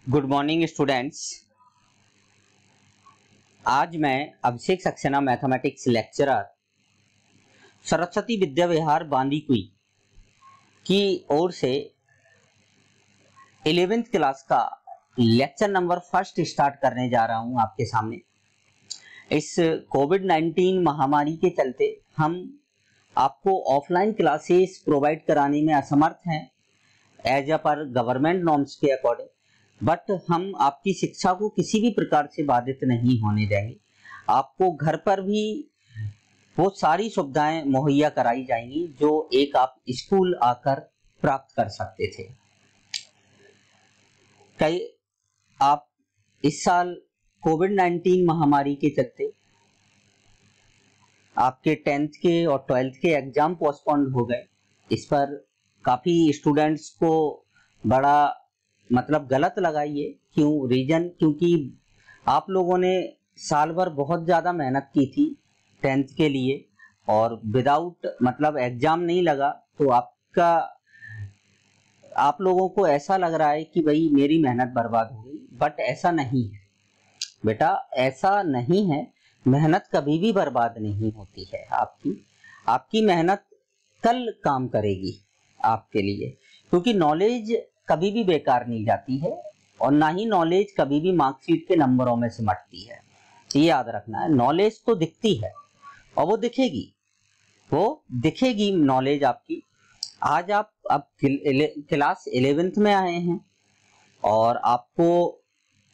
Good morning students. आज मैं अभिषेक Saxena mathematics lecturer Saraswati Vidya Vihar Bandikui की ओर से 11th क्लास का लेक्चर नंबर फर्स्ट स्टार्ट करने जा रहा हूं आपके सामने। इस कोविड-19 महामारी के चलते हम आपको ऑफलाइन क्लासेस प्रोवाइड कराने में असमर्थ हैं एज पर गवर्नमेंट नॉर्म्स के अकॉर्डिंग, बट हम आपकी शिक्षा को किसी भी प्रकार से बाधित नहीं होने देंगे। आपको घर पर भी वो सारी सुविधाएं मुहैया कराई जाएंगी जो एक आप स्कूल आकर प्राप्त कर सकते थे। कई आप इस साल कोविड-19 महामारी के चलते आपके 10th के और 12th के एग्जाम पोस्टपोन्ड हो गए। इस पर काफी स्टूडेंट्स को बड़ा गलत लगा ये। क्यों रीजन? क्योंकि आप लोगों ने साल भर बहुत ज्यादा मेहनत की थी 10th के लिए और विदाउट एग्जाम नहीं लगा तो आप लोगों को ऐसा लग रहा है कि भाई मेरी मेहनत बर्बाद हो गई, बट ऐसा नहीं है बेटा, ऐसा नहीं है। मेहनत कभी भी बर्बाद नहीं होती है। आपकी मेहनत कल काम करेगी आपके लिए, क्योंकि नॉलेज कभी भी बेकार नहीं जाती है और ना ही नॉलेज कभी भी मार्कशीट के नंबरों में सिमटती है। ये याद रखना है। नॉलेज तो दिखती है और वो दिखेगी नॉलेज आपकी। आज आप अब क्लास 11th में आए हैं और आपको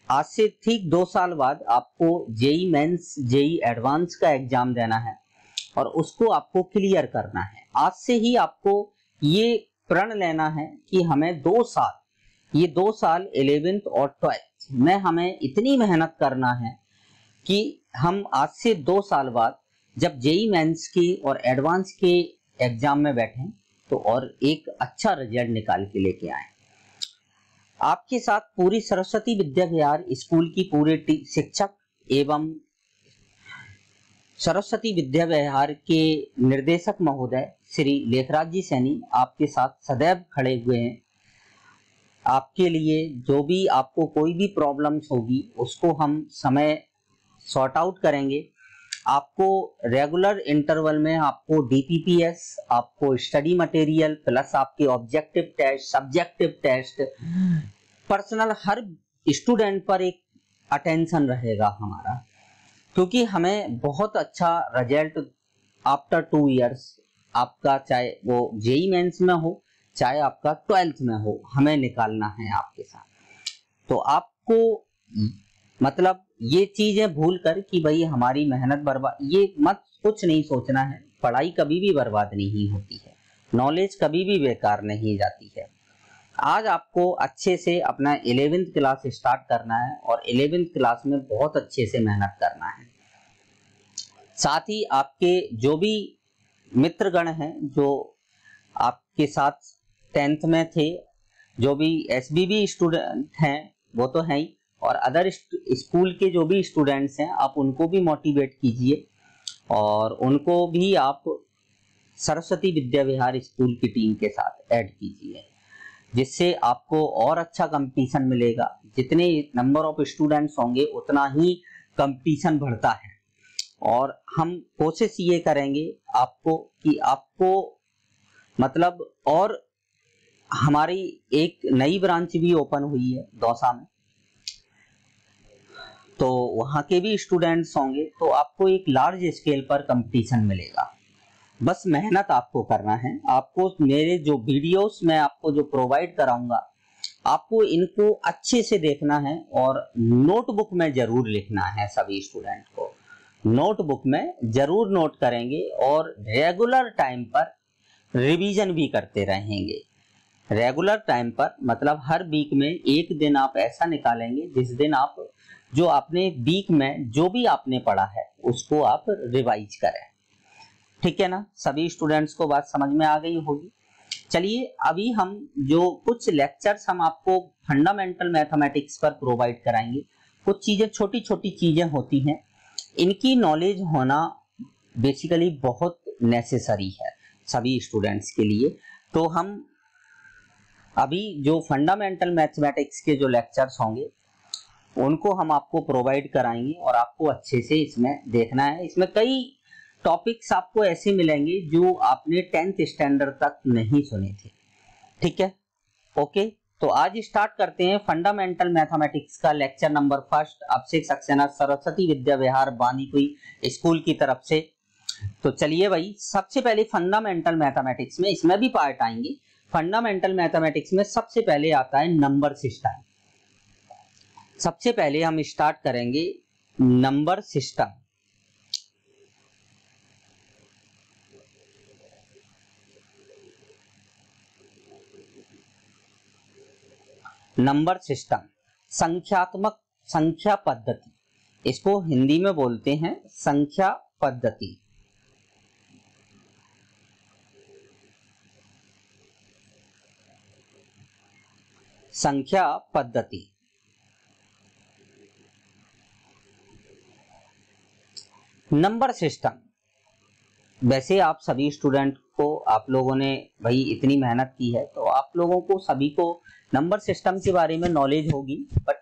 आज से ठीक 2 साल बाद आपको जेई मेंस जेई एडवांस का एग्जाम देना है और उसको आपको क्लियर करना है। आज से ही आपको ये प्रण लेना है कि हमें 2 साल 11th और 12th में हमें इतनी मेहनत करना है कि हम आज से 2 साल बाद जब जेई मेंस की और एडवांस के एग्जाम में बैठें तो और एक अच्छा रिजल्ट निकाल के लेके आए। आपके साथ पूरी सरस्वती विद्या विहार स्कूल की पूरे शिक्षक एवं सरस्वती विद्या विहार के निर्देशक महोदय श्री लेखराज जी सैनी आपके साथ सदैव खड़े हुए हैं। आपके लिए जो भी आपको कोई भी प्रॉब्लम्स होगी उसको हम समय सॉर्ट आउट करेंगे। आपको रेगुलर इंटरवल में आपको डीपीपीएस, आपको स्टडी मटेरियल प्लस आपके objective test, subjective test, personal हर स्टूडेंट पर एक अटेंशन रहेगा हमारा, क्योंकि हमें बहुत अच्छा रिजल्ट आफ्टर 2 इयर्स आपका, चाहे वो जेई मेंस में हो चाहे आपका 12th में हो, हमें निकालना है आपके साथ। तो आपको ये चीजें भूल कर कि भाई हमारी मेहनत बर्बाद, ये कुछ नहीं सोचना है। पढ़ाई कभी भी बर्बाद नहीं होती है, नॉलेज कभी भी बेकार नहीं जाती है। आज आपको अच्छे से अपना 11th क्लास स्टार्ट करना है और 11th क्लास में बहुत अच्छे से मेहनत करना है। साथ ही आपके जो भी मित्रगण हैं जो आपके साथ 10th में थे, जो भी एसबीबी स्टूडेंट हैं वो तो हैं ही, और अदर स्कूल के जो भी स्टूडेंट्स हैं आप उनको भी मोटिवेट कीजिए और उनको भी आप सरस्वती विद्या विहार स्कूल की टीम के साथ ऐड कीजिए, जिससे आपको और अच्छा कंपटीशन मिलेगा। जितने नंबर ऑफ स्टूडेंट्स होंगे उतना ही कंपटीशन बढ़ता है और हम कोशिश ये करेंगे आपको कि और हमारी एक नई ब्रांच भी ओपन हुई है दौसा में, तो वहां के भी स्टूडेंट्स होंगे तो आपको एक लार्ज स्केल पर कंपटीशन मिलेगा। बस मेहनत आपको करना है। आपको मेरे जो वीडियोस मैं आपको जो प्रोवाइड कराऊंगा आपको इनको अच्छे से देखना है और नोटबुक में जरूर लिखना है। सभी स्टूडेंट को नोटबुक में जरूर नोट करेंगे और रेगुलर टाइम पर रिवीजन भी करते रहेंगे। रेगुलर टाइम पर हर वीक में एक दिन आप ऐसा निकालेंगे जिस दिन आप जो आपने वीक में जो भी आपने पढ़ा है उसको आप रिवाइज करें। ठीक है ना? सभी स्टूडेंट्स को बात समझ में आ गई होगी। चलिए अभी हम जो कुछ लेक्चर्स हम आपको फंडामेंटल मैथमेटिक्स पर प्रोवाइड कराएंगे। कुछ चीजें छोटी छोटी चीजें होती हैं, इनकी नॉलेज होना बेसिकली बहुत नेसेसरी है सभी स्टूडेंट्स के लिए। तो हम अभी जो फंडामेंटल मैथमेटिक्स के जो लेक्चर्स होंगे उनको हम आपको प्रोवाइड कराएंगे और आपको अच्छे से इसमें देखना है। इसमें कई टॉपिक्स आपको ऐसे मिलेंगे जो आपने 10th स्टैंडर्ड तक नहीं सुने थे। ठीक है, ओके। तो आज स्टार्ट करते हैं फंडामेंटल मैथमेटिक्स का लेक्चर नंबर फर्स्ट। अभिषेक सक्सेना, सरस्वती विद्या विहार बांदीकुई स्कूल की तरफ से। तो चलिए भाई, सबसे पहले फंडामेंटल मैथमेटिक्स में इसमें भी पार्ट आएंगे। फंडामेंटल मैथमेटिक्स में सबसे पहले आता है नंबर सिस्टम। सबसे पहले हम स्टार्ट करेंगे नंबर सिस्टम। नंबर सिस्टम संख्यात्मक संख्या पद्धति, इसको हिंदी में बोलते हैं संख्या पद्धति। संख्या पद्धति नंबर सिस्टम। वैसे आप सभी स्टूडेंट को, आप लोगों ने भाई इतनी मेहनत की है तो आप लोगों को सभी को नंबर सिस्टम के बारे में नॉलेज होगी। बट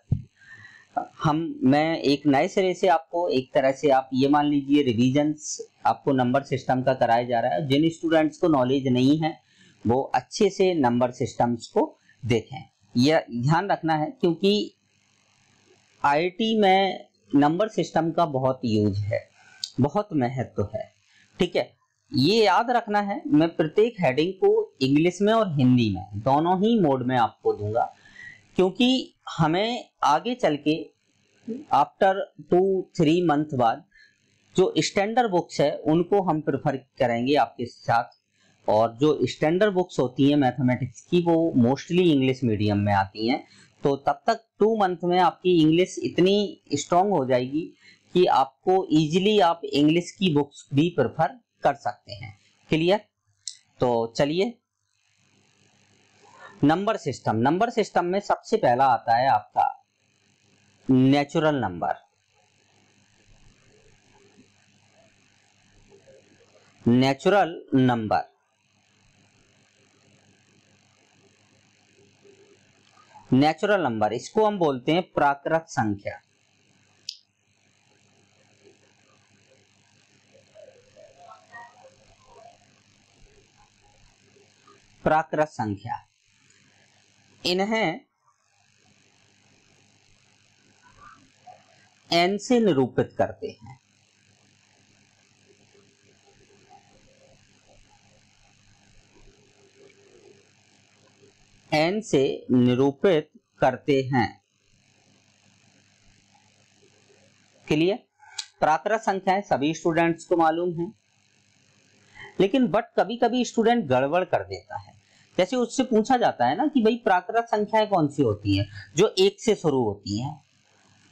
मैं एक नए सिरे से आपको, एक तरह से आप ये मान लीजिए रिवीजन्स आपको नंबर सिस्टम का कराया जा रहा है। जिन स्टूडेंट्स को नॉलेज नहीं है वो अच्छे से नंबर सिस्टम्स को देखें। यह ध्यान रखना है क्योंकि आईआईटी में नंबर सिस्टम का बहुत यूज है, बहुत महत्व है। ठीक है, ये याद रखना है। मैं प्रत्येक हेडिंग को इंग्लिश में और हिंदी में दोनों ही मोड में आपको दूंगा, क्योंकि हमें आगे चल के आफ्टर 2-3 मंथ बाद जो स्टैंडर्ड बुक्स है उनको हम प्रेफर करेंगे आपके साथ। और जो स्टैंडर्ड बुक्स होती हैं मैथमेटिक्स की वो मोस्टली इंग्लिश मीडियम में आती हैं। तो तब तक 2 मंथ में आपकी इंग्लिश इतनी स्ट्रांग हो जाएगी कि आपको इजीली आप इंग्लिश की बुक्स भी प्रेफर कर सकते हैं। क्लियर? तो चलिए, नंबर सिस्टम। नंबर सिस्टम में सबसे पहला आता है आपका natural number. Natural number, natural number इसको हम बोलते हैं प्राकृत संख्या। प्राकृत संख्या, इन्हें n से निरूपित करते हैं। n से निरूपित करते हैं। क्लियर? प्राकृत संख्याएं सभी स्टूडेंट्स को मालूम है, लेकिन बट कभी कभी स्टूडेंट गड़बड़ कर देता है। जैसे उससे पूछा जाता है ना कि भाई प्राकृत संख्याएं कौन सी होती हैं? जो 1 से शुरू होती हैं,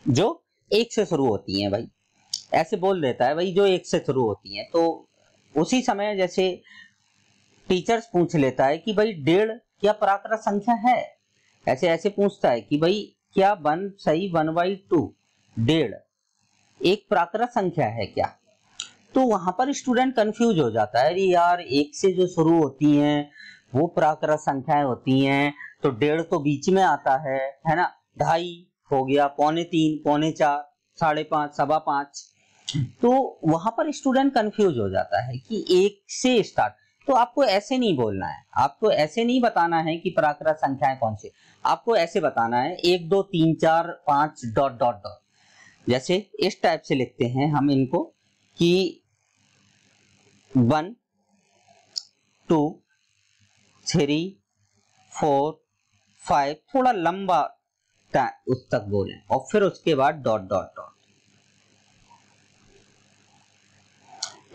जो 1 से शुरू होती हैं। भाई ऐसे बोल देता है भाई जो 1 से शुरू होती हैं। तो उसी समय जैसे टीचर्स पूछ लेता है कि भाई 1.5 क्या प्राकृत संख्या है? ऐसे ऐसे पूछता है कि भाई क्या 1 सही 1/2 1.5 एक प्राकृत संख्या है क्या? तो वहां पर स्टूडेंट कंफ्यूज हो जाता है, अरे यार 1 से जो शुरू होती हैं वो प्राकृत संख्याएं होती हैं, तो 1.5 तो बीच में आता है ना? 2.5 हो गया, 3.25, 4.25, 5.5, 5.25। तो वहां पर स्टूडेंट कंफ्यूज हो जाता है कि 1 से स्टार्ट। तो आपको ऐसे नहीं बोलना है, आपको ऐसे नहीं बताना है कि प्राकृत संख्याएं कौन सी। आपको ऐसे बताना है 1 2 3 4 5 डॉट डॉट डॉट। जैसे इस टाइप से लिखते हैं हम इनको कि 1 2 3 4 5, थोड़ा लंबा उस तक बोलें और फिर उसके बाद डॉट डॉट डॉट।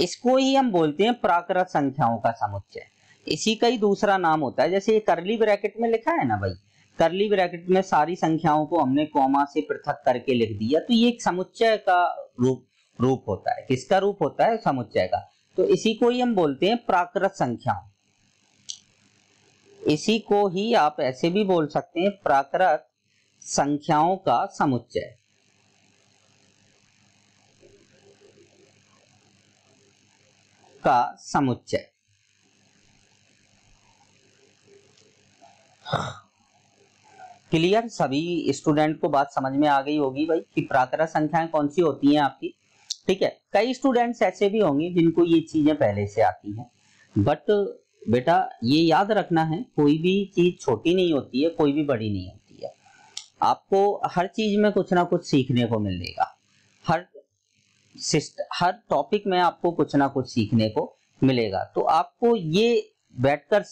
इसको ही हम बोलते हैं प्राकृत संख्याओं का समुच्चय। इसी का ही दूसरा नाम होता है, जैसे ये कर्ली ब्रैकेट में लिखा है ना भाई, कर्ली ब्रैकेट में सारी संख्याओं को हमने कॉमा से पृथक करके लिख दिया, तो ये एक समुच्चय का रूप होता है। किसका रूप होता है? समुच्चय का। तो इसी को ही हम बोलते हैं प्राकृत संख्याओं। इसी को ही आप ऐसे भी बोल सकते हैं प्राकृत संख्याओं का समुच्चय। का समुच्चय। क्लियर, सभी स्टूडेंट को बात समझ में आ गई होगी भाई कि प्राकृत संख्याएं कौन सी होती हैं आपकी। ठीक है, कई स्टूडेंट्स ऐसे भी होंगे जिनको ये चीजें पहले से आती हैं, बट बेटा ये याद रखना है कोई भी चीज छोटी नहीं होती है, कोई भी बड़ी नहीं होती है। आपको हर चीज में कुछ ना कुछ सीखने को मिलेगा, हर टॉपिक में आपको कुछ ना कुछ सीखने को मिलेगा। तो आपको ये बैठकर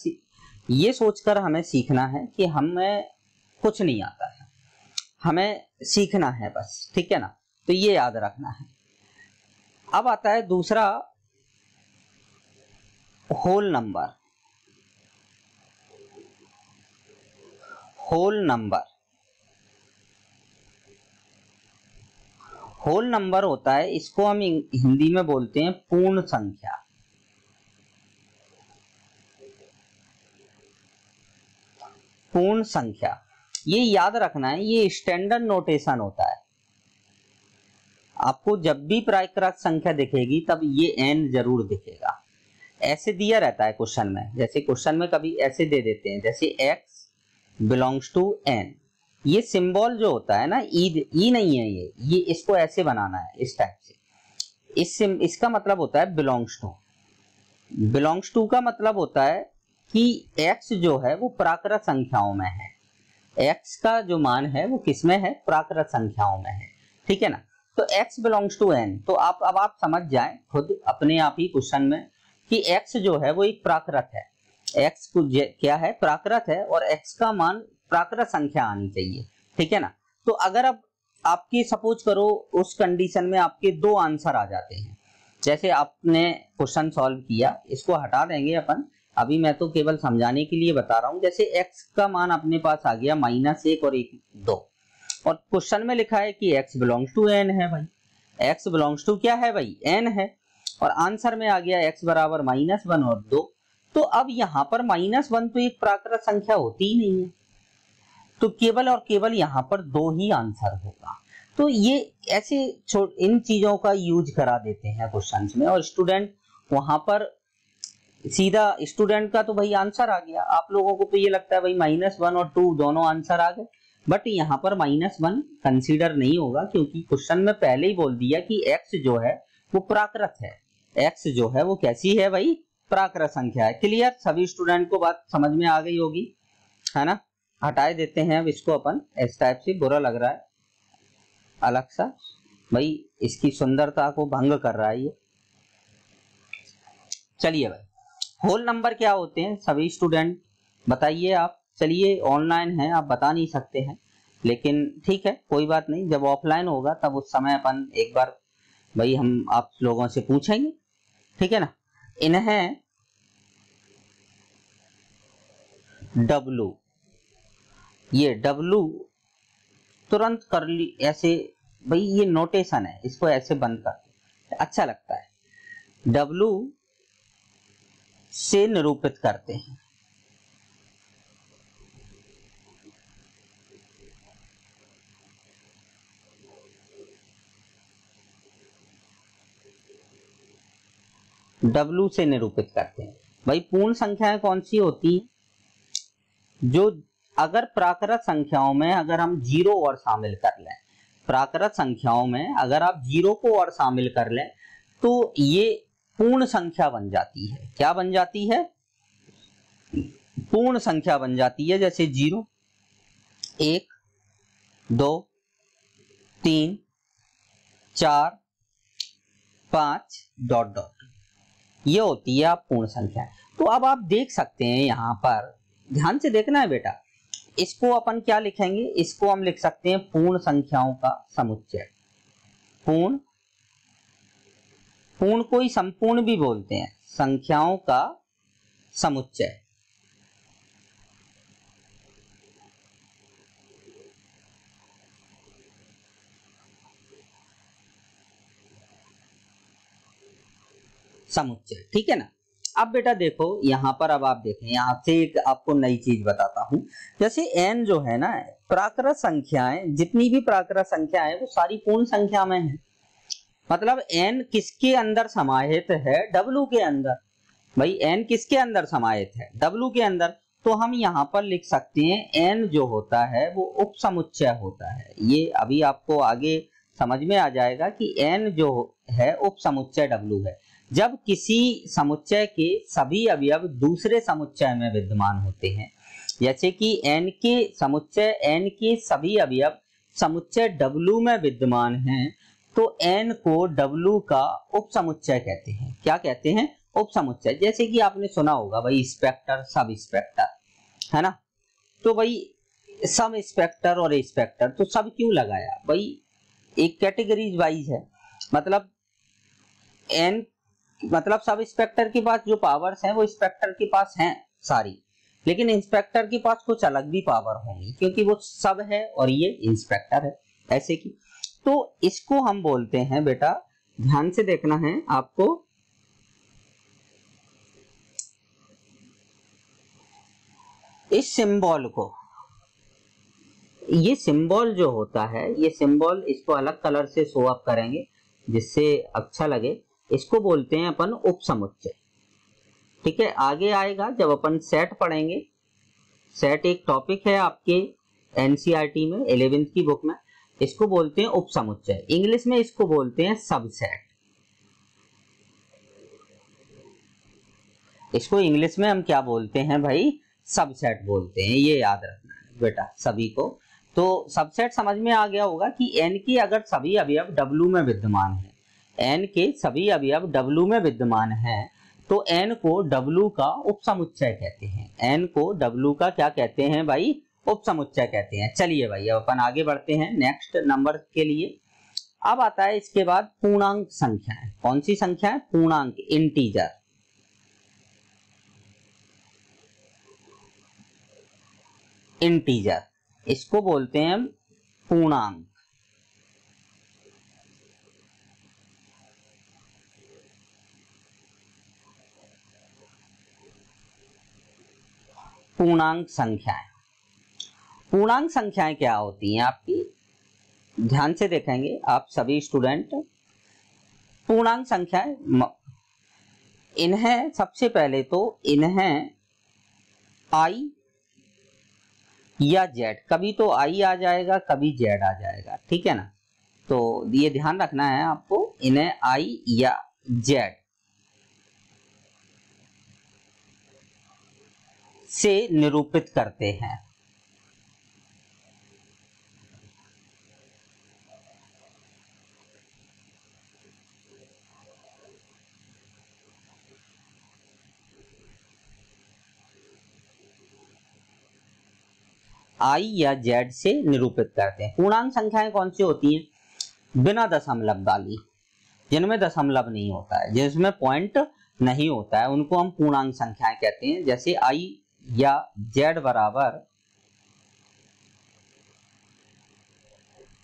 ये सोचकर हमें सीखना है कि हमें कुछ नहीं आता है, हमें सीखना है बस, ठीक है ना। तो ये याद रखना है। अब आता है दूसरा, whole number. Whole number, whole number होता है, इसको हम हिंदी में बोलते हैं पूर्ण संख्या। पूर्ण संख्या, ये याद रखना है, ये स्टैंडर्ड नोटेशन होता है। आपको जब भी प्राकृत संख्या दिखेगी तब ये n जरूर दिखेगा। ऐसे दिया रहता है क्वेश्चन में, जैसे क्वेश्चन में कभी ऐसे दे देते हैं, जैसे x बिलोंग्स टू n। ये सिंबल जो होता है ना, ई नहीं है, ये इसको ऐसे बनाना है इस टाइप से। इसका मतलब होता है बिलोंग्स टू। बिलोंग्स टू का मतलब होता है कि x जो है वो प्राकृत संख्याओं में है, x का जो मान है वो किसमें है, प्राकृत संख्याओं में है, ठीक है ना। तो x बिलोंग्स टू n, तो अब आप समझ जाएं खुद अपने आप ही क्वेश्चन में कि x जो है वो एक प्राकृत है, x क्या है, प्राकृत है, और x का मान प्राकृत संख्या आनी चाहिए, ठीक है ना। तो अगर अब आपकी सपोज करो उस कंडीशन में आपके दो आंसर आ जाते हैं, जैसे आपने क्वेश्चन सॉल्व किया, इसको हटा देंगे अपन, अभी मैं तो केवल समझाने के लिए बता रहा हूं। जैसे x का मान अपने पास आ गया -1 और 2, और क्वेश्चन में लिखा है कि x बिलोंग्स टू n है भाई, x बिलोंग्स टू क्या है भाई, n है, और आंसर में आ गया x बराबर -1 और 2। तो अब यहाँ पर -1 तो एक प्राकृत संख्या होती ही नहीं है, तो केवल और केवल यहाँ पर 2 ही आंसर होगा। तो ये ऐसे इन चीजों का यूज करा देते हैं क्वेश्चंस में, और स्टूडेंट वहां पर सीधा स्टूडेंट का तो भाई आंसर आ गया। आप लोगों को तो ये लगता है भाई -1 और 2 दोनों आंसर आ गए, बट यहाँ पर -1 कंसीडर नहीं होगा, क्योंकि क्वेश्चन में पहले ही बोल दिया कि x जो है वो प्राकृत है, x जो है वो कैसी है भाई, प्राकृत संख्या है। क्लियर, सभी स्टूडेंट को बात समझ में आ गई होगी, है ना। हटाए देते हैं अब इसको अपन, इस टाइप से बुरा लग रहा है अलग सा भाई, इसकी सुंदरता को भंग कर रहा है ये। चलिए भाई, होल नंबर क्या होते हैं सभी स्टूडेंट बताइए आप। चलिए ऑनलाइन है, आप बता नहीं सकते हैं, लेकिन ठीक है कोई बात नहीं, जब ऑफलाइन होगा तब उस समय अपन एक बार भाई हम आप लोगों से पूछेंगे, ठीक है ना। इन्हें W, ये W तुरंत कर ली ऐसे भाई, ये नोटेशन है, इसको ऐसे बंद कर, अच्छा लगता है। W से निरूपित करते हैं, W से निरूपित करते हैं भाई। पूर्ण संख्याएं कौन सी होती हैं, जो अगर प्राकृत संख्याओं में अगर हम 0 और शामिल कर लें, प्राकृत संख्याओं में अगर आप 0 को और शामिल कर लें तो ये पूर्ण संख्या बन जाती है। क्या बन जाती है, पूर्ण संख्या बन जाती है। जैसे 0, 1, 2, 3, 4, 5 ... ये होती है आप पूर्ण संख्या। तो अब आप देख सकते हैं यहाँ पर, ध्यान से देखना है बेटा, इसको अपन क्या लिखेंगे, इसको हम लिख सकते हैं पूर्ण संख्याओं का समुच्चय। पूर्ण को ही संपूर्ण भी बोलते हैं, संख्याओं का समुच्चय। समुच्चय, ठीक है ना। अब बेटा देखो यहाँ पर, अब आप देखें यहाँ से एक आपको नई चीज बताता हूं। जैसे n जो है ना, प्राकृत संख्याएं, जितनी भी प्राकृत संख्या है वो सारी पूर्ण संख्या में है। मतलब n किसके अंदर समाहित है, W के अंदर। भाई n किसके अंदर समाहित है, W के अंदर। तो हम यहाँ पर लिख सकते हैं n जो होता है वो उप समुच्चय होता है। ये अभी आपको आगे समझ में आ जाएगा कि n जो है उप समुच्चय w है। जब किसी समुच्चय के सभी अवयव दूसरे समुच्चय में विद्यमान होते हैं, जैसे कि n के समुच्चय n के सभी अवयव समुच्चय w में विद्यमान हैं, तो n को w का उप समुच्चय कहते हैं। क्या कहते हैं? उप समुच्चय। जैसे कि आपने सुना होगा भाई इंस्पेक्टर, सब इंस्पेक्टर, है ना। तो भाई सब इंस्पेक्टर और इंस्पेक्टर, तो सब क्यों लगाया भाई? एक कैटेगरीज वाइज है, मतलब n मतलब सब इंस्पेक्टर के पास जो पावर्स हैं वो इंस्पेक्टर के पास हैं सारी, लेकिन इंस्पेक्टर के पास कुछ अलग भी पावर होंगी क्योंकि वो सब है और ये इंस्पेक्टर है, ऐसे की। तो इसको हम बोलते हैं, बेटा ध्यान से देखना है आपको, इस सिंबल को, ये सिंबल जो होता है, ये सिंबल इसको अलग कलर से शो अप करेंगे जिससे अच्छा लगे। इसको बोलते हैं अपन उप समुच्चय। ठीक है, आगे आएगा जब अपन सेट पढ़ेंगे। सेट एक टॉपिक है आपके एनसीईआरटी में 11th की बुक में। इसको बोलते हैं उप समुच्चय, इंग्लिश में इसको बोलते हैं सबसेट। इसको इंग्लिश में हम क्या बोलते हैं भाई? सबसेट बोलते हैं। ये याद रखना है बेटा सभी को। तो सबसेट समझ में आ गया होगा कि n के अगर सभी अवयव w में विद्यमान है, n के सभी अवयव w में विद्यमान है, तो n को w का उप समुच्चय कहते हैं। n को w का क्या कहते हैं भाई? उप समुच्चय कहते हैं। चलिए भाई अब अपन आगे बढ़ते हैं नेक्स्ट नंबर के लिए। अब आता है इसके बाद पूर्णांक संख्याएं। कौन सी संख्या है? पूर्णांक, इंटीजर। इंटीजर, इसको बोलते हैं पूर्णांक। पूर्णांक संख्याएं, पूर्णांक संख्याएं क्या होती हैं आपकी? ध्यान से देखेंगे आप सभी स्टूडेंट। पूर्णांक संख्याएं इन्हें सबसे पहले तो इन्हें i या z, कभी तो i आ जाएगा कभी z आ जाएगा, ठीक है ना। तो ये ध्यान रखना है आपको, इन्हें i या z से निरूपित करते हैं। i या z से निरूपित करते हैं। पूर्णांक संख्याएं कौन सी होती हैं? बिना दशमलव वाली, जिनमें दशमलव नहीं होता है, जिसमें पॉइंट नहीं होता है, उनको हम पूर्णांक संख्याएं कहते हैं। जैसे i या z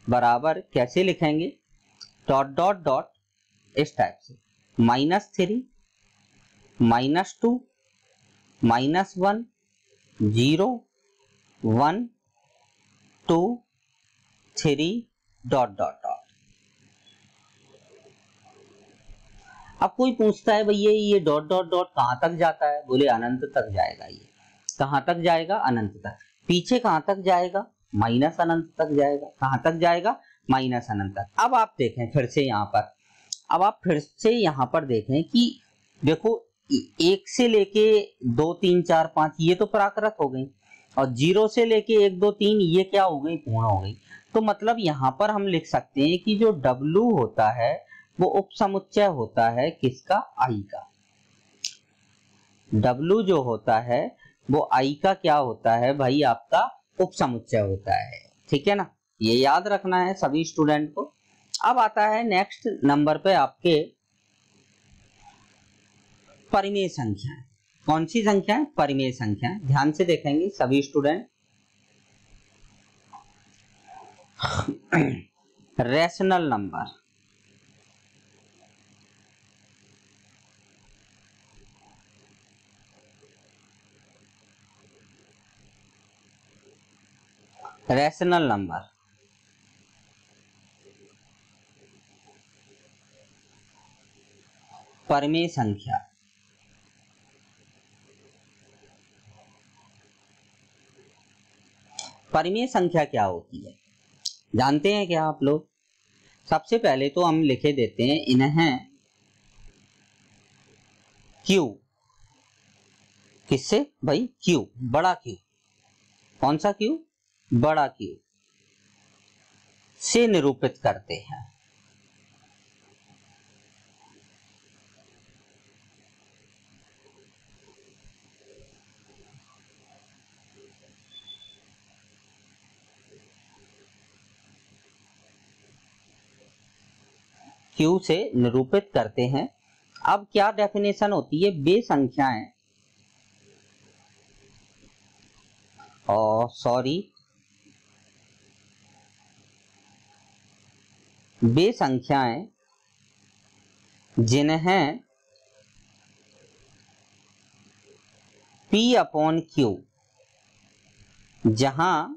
बराबर कैसे लिखेंगे? डॉट डॉट डॉट इस टाइप से, -3, -2, -1, 0, 1, 2, 3, डॉट डॉट डॉट। अब कोई पूछता है भैया ये डॉट डॉट डॉट कहां तक जाता है? बोले अनंत तक जाएगा। ये कहां तक जाएगा? अनंत तक। पीछे कहां तक जाएगा? माइनस अनंत तक जाएगा। कहां तक जाएगा? माइनस अनंत तक। अब आप देखें फिर से यहाँ पर, अब आप फिर से यहाँ पर देखें कि देखो 1 से लेके 2 3 4 5 ये तो प्राकृत हो गई, और 0 से लेके 1 2 3 ये क्या हो गई? पूर्ण हो गई। तो मतलब यहाँ पर हम लिख सकते हैं कि जो W होता है वो उप समुच्चय होता है किसका? I का। W जो होता है वो I का क्या होता है भाई? आपका उप समुच्चय होता है, ठीक है ना। ये याद रखना है सभी स्टूडेंट को। अब आता है नेक्स्ट नंबर पे आपके परिमेय संख्या। कौन सी संख्या है? परिमेय संख्या। ध्यान से देखेंगे सभी student. Rational number, rational number, परिमेय संख्या। परिमेय संख्या क्या होती है जानते हैं क्या आप लोग? सबसे पहले तो हम लिखे देते हैं इन्हें Q, किससे भाई? Q, बड़ा Q। कौन सा Q? बड़ा Q से निरूपित करते हैं। Q से निरूपित करते हैं। अब क्या डेफिनेशन होती है? वे संख्याएं, वे संख्याएं जिन्हें P अपॉन Q, जहां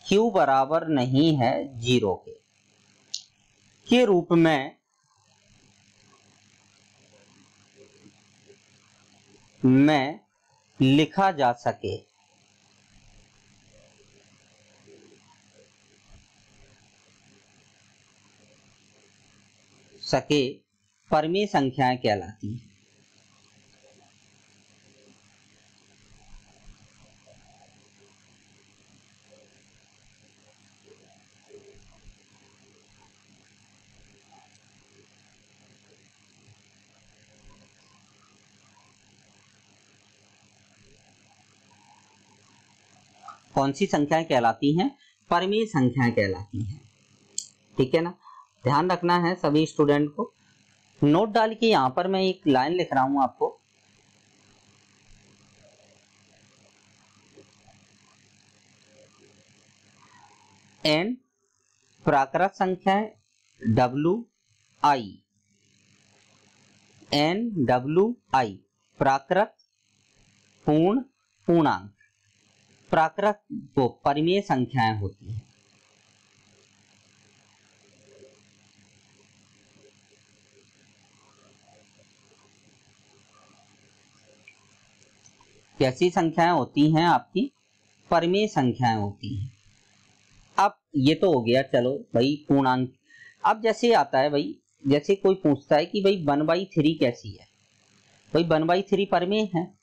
Q बराबर नहीं है 0 के रूप में लिखा जा सके परिमेय संख्याएं कहलाती हैं। कौन सी संख्याएं कहलाती हैं? परिमेय संख्याएं कहलाती हैं। ठीक है ना, ध्यान रखना है सभी स्टूडेंट को। नोट डाल के यहां पर मैं एक लाइन लिख रहा हूं आपको, n प्राकृत संख्याएं WI, NWI प्राकृत पूर्ण पूर्णांक, प्राकृत वो परिमेय संख्याएं होती हैं। कैसी संख्याएं होती हैं आपकी? परिमेय संख्याएं होती हैं। अब ये तो हो गया, चलो भाई पूर्णांक। अब जैसे आता है भाई, जैसे कोई पूछता है कि भाई 1/3 कैसी है? भाई 1/3 परिमेय है,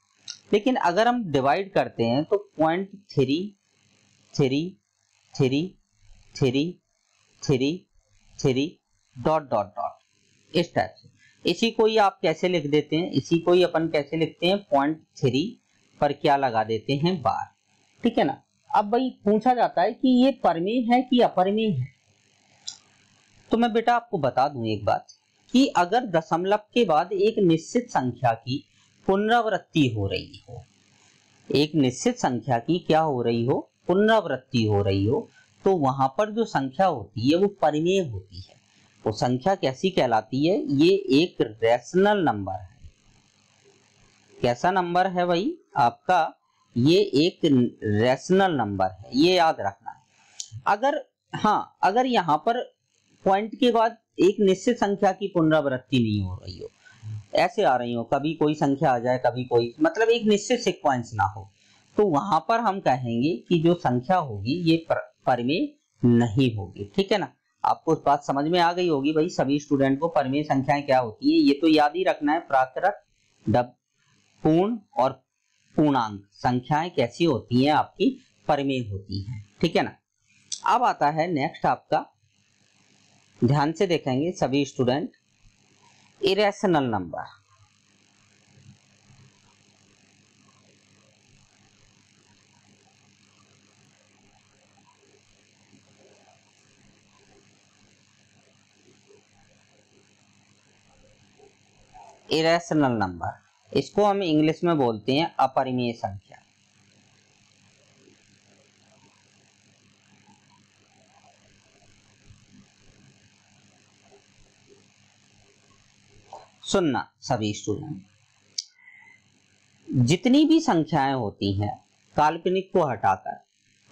लेकिन अगर हम डिवाइड करते हैं तो 0.33333 डॉट डॉट डॉट इस टाइप से। इसी को ही आप कैसे लिख देते हैं? इसी को ही अपन कैसे लिखते हैं? 0.3 पर क्या लगा देते हैं? बार। ठीक है ना। अब भाई पूछा जाता है कि ये परिमेय है कि अपरिमेय है। तो मैं बेटा आपको बता दूं एक बात कि अगर दशमलव के बाद एक निश्चित संख्या की पुनरावृत्ति हो रही हो, एक निश्चित संख्या की क्या हो रही हो? पुनरावृत्ति हो रही हो, तो वहां पर जो संख्या होती है वो परिमेय होती है। वो संख्या कैसी कहलाती है? ये एक रैशनल नंबर है। कैसा नंबर है भाई आपका? ये एक रैशनल नंबर है, ये याद रखना है। अगर यहाँ पर पॉइंट के बाद एक निश्चित संख्या की पुनरावृत्ति नहीं हो रही हो, ऐसे आ रही हो, कभी कोई संख्या आ जाए कभी कोई, मतलब एक निश्चित सीक्वेंस ना हो, तो वहां पर हम कहेंगे कि जो संख्या होगी ये परिमेय नहीं होगी। ठीक है ना। आपको इस बात समझ में आ गई होगी भाई सभी स्टूडेंट को परिमेय संख्याएं क्या होती है। ये तो याद ही रखना है, प्राकृत, पूर्ण और पूर्णांक संख्याएं कैसी होती हैं? आपकी परिमेय होती हैं। ठीक है ना। अब आता है नेक्स्ट आपका, ध्यान से देखेंगे सभी student, irrational number. Irrational number, इसको हम इंग्लिश में बोलते हैं अपरिमेय संख्या। सुनना सभी स्टूडेंट, जितनी भी संख्याएं होती हैं काल्पनिक को हटाकर,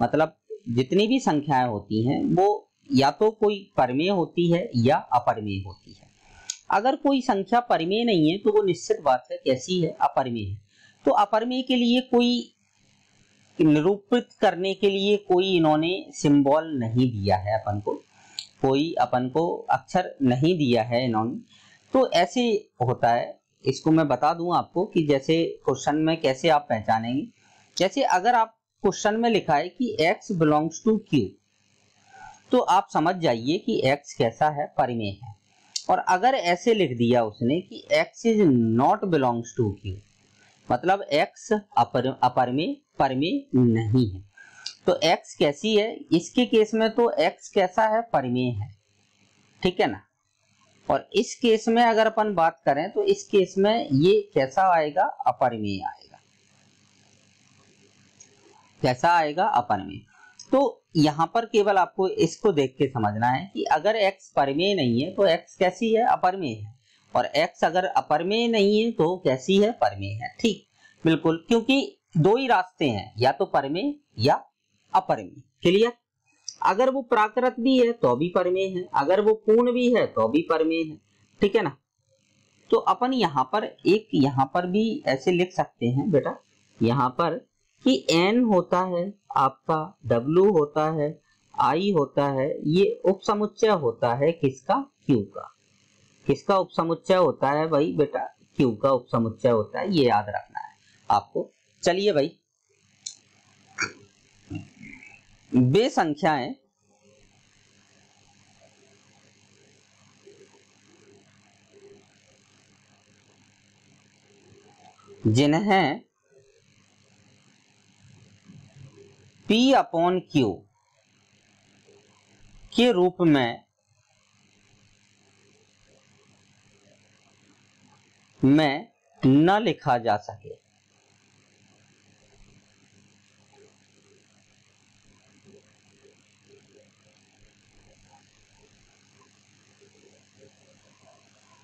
मतलब जितनी भी संख्याएं होती हैं वो या तो कोई परिमेय होती है या अपरिमेय होती है। अगर कोई संख्या परिमेय नहीं है तो वो निश्चित बात है कैसी है? अपरिमेय है। तो अपरिमेय के लिए कोई निरूपित करने के लिए कोई इन्होंने सिंबल नहीं दिया है अपन को, कोई अपन को अक्षर नहीं दिया है इन्होंने। तो ऐसे होता है, इसको मैं बता दूं आपको कि जैसे क्वेश्चन में कैसे आप पहचानेंगे। जैसे अगर आप क्वेश्चन में लिखा है कि x बिलोंग्स टू q, तो आप समझ जाइए कि x कैसा है, परिमेय है। और अगर ऐसे लिख दिया उसने कि x is not belongs to q, मतलब x अपरिमेय परिमेय नहीं है। तो x कैसी है, इसके केस में तो x कैसा है, परिमेय है, ठीक है ना। और इस केस में अगर अपन बात करें तो इस केस में ये कैसा आएगा, अपरिमेय आएगा। कैसा आएगा, अपरिमेय। तो यहां पर केवल आपको इसको देख के समझना है कि अगर x परिमेय नहीं है तो x कैसी है, अपरिमेय है। और x अगर अपरिमेय नहीं है तो कैसी है, परिमेय है। ठीक, बिल्कुल, क्योंकि दो ही रास्ते हैं, या तो परिमेय या अपरिमेय। क्लियर। अगर वो प्राकृत भी है तो भी परिमेय है, अगर वो पूर्ण भी है तो भी परिमेय है, ठीक है ना। तो अपन यहाँ पर भी ऐसे लिख सकते हैं बेटा, यहाँ पर कि n होता है आपका, w होता है, i होता है, ये उपसमुच्चय होता है किसका, q का। किसका उपसमुच्चय होता है भाई बेटा, q का उपसमुच्चय होता है, ये याद रखना है आपको। चलिए भाई, वे संख्याएं जिन्हें P अपॉन Q के रूप में न लिखा जा सके,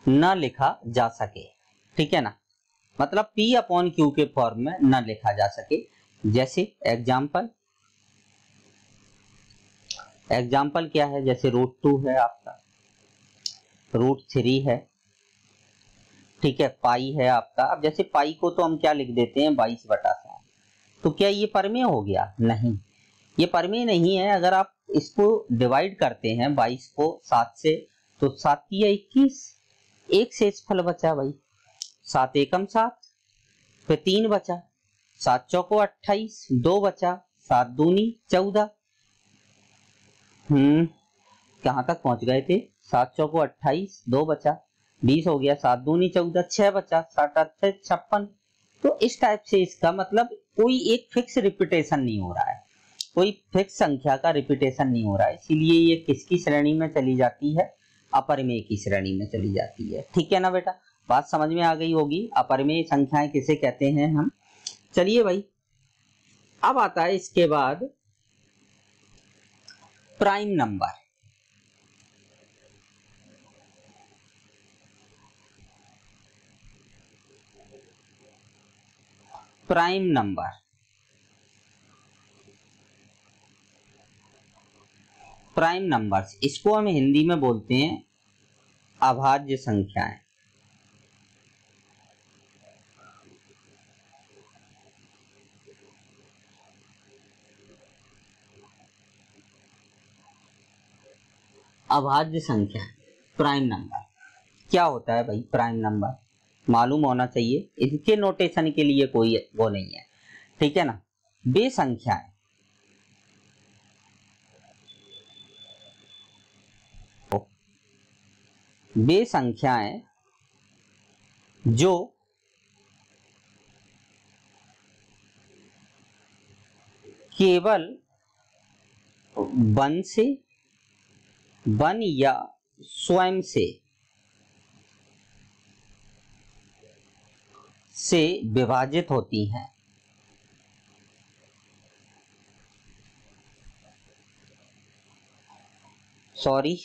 न लिखा जा सके, ठीक है ना। मतलब P अपॉन Q के फॉर्म में न लिखा जा सके। जैसे एग्जाम्पल क्या है, जैसे √2 है आपका, √3 है, ठीक है, पाई है आपका। अब जैसे पाई को तो हम क्या लिख देते हैं, 22/7। तो क्या ये परिमेय हो गया, नहीं, ये परिमेय नहीं है। अगर आप इसको डिवाइड करते हैं 22 को 7 से, तो 7 की 21, एक शेषफल बचा भाई, 7 एकम 7, फिर 3 बचा, 7 चौको 28, 2 बचा, 7 दूनी 14। कहां तक पहुंच गए थे, 7 चौको 28, 2 बचा, 20 हो गया, 7 दूनी 14, 6 बचा, 7 8 56। तो इस टाइप से इसका मतलब कोई एक फिक्स रिपीटेशन नहीं हो रहा है, कोई फिक्स संख्या का रिपीटेशन नहीं हो रहा है, इसीलिए ये किसकी श्रेणी में चली जाती है, अपरिमेय की श्रेणी में चली जाती है। ठीक है ना बेटा, बात समझ में आ गई होगी, अपरिमेय संख्याएं किसे कहते हैं हम। चलिए भाई, अब आता है इसके बाद prime number. Prime number, prime numbers, इसको हम हिंदी में बोलते हैं अभाज्य संख्याएं। अभाज्य संख्या, प्राइम नंबर क्या होता है भाई, प्राइम नंबर मालूम होना चाहिए, इनके नोटेशन के लिए कोई वो नहीं है, ठीक है ना। वे संख्याएं वे संख्याएं जो केवल 1 या स्वयं से विभाजित होती हैं, सॉरी,